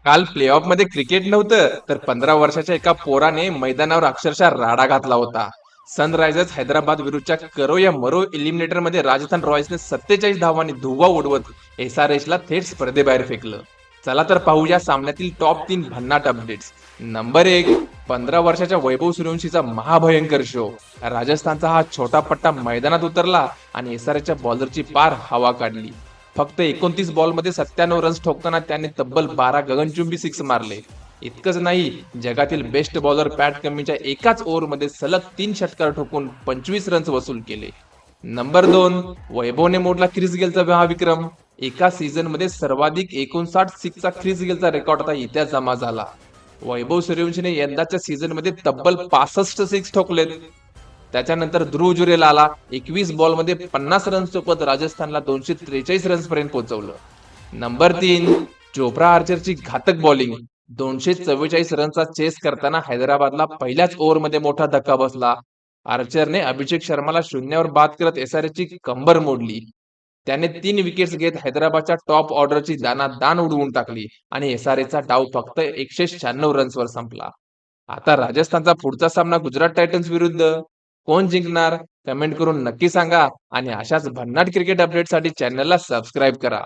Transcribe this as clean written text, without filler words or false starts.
काल प्लेऑफ मध्ये क्रिकेट नव्हतं तर 15 वर्षाच्या एका पोराने मैदानावर अक्षरशः राडा घातला होता. सनरायझर्स हैदराबाद विरुद्धच्या करो या मरो इलिमिनेटर मध्ये राजस्थान रॉयल्सने 47 धावांनी धुव्वा उडवत एसआरएच ला थेट स्पर्धेबाहेर फेकलं. चला तर पाहूया सामन्यातील टॉप 3 भन्नाट अपडेट्स. नंबर 1. 15 वर्षाच्या वैभव सूर्यवंशीचा महाभयंकर शो. राजस्थानचा हा छोटा पट्टा मैदानात उतरला आणि एसआरएचच्या बॉलरची पार हवा काढली. फक्त 29 बॉलमध्ये 97 रन्स ठोकताना त्याने तब्बल 12 गगनचुंबी सिक्स मारले. इतकंच नाही, जगातील बेस्ट बॉलर पॅट कमिन्सच्या एकाच ओव्हरमध्ये सलग 3 षटकार ठोकून 25 रन्स वसूल केले. नंबर 2. वैभवने मोडला ख्रिस गेलचा महाविक्रम. एका सीझन मध्ये सर्वाधिक 59 सिक्सचा ख्रिस गेलचा रेकॉर्ड आता इतिहास जमा झाला. वैभव सूर्यवंशीने यंदाच्या सीझन मध्ये तब्बल 65 सिक्स ठोकलेत. त्याच्यानंतर ध्रुव जुरेल आला. 21 बॉलमध्ये 50 रन्स सोबत राजस्थानला 243 रन्स पर्यंत पोहोचवलं. नंबर 3. चोप्रा आर्चरची घातक बॉलिंग. 244 रनचा चेस करताना हैदराबादला पहिल्याच ओव्हरमध्ये मोठा धक्का बसला. आर्चरने अभिषेक शर्माला शून्यावर बाद करत एसआरएचची कंबर मोडली. त्याने 3 विकेट्स घेत हैदराबादच्या टॉप ऑर्डरची दानादान उडवून टाकली आणि एसआरएचचा डाव फक्त 196 रन्सवर संपला. आता राजस्थानचा पुढचा सामना गुजरात टायटन्स विरुद्ध. कोण जिंकणार? कमेंट करून नक्की सांगा आणि अशाच भन्नाट क्रिकेट अपडेटसाठी चॅनलला सबस्क्राईब करा.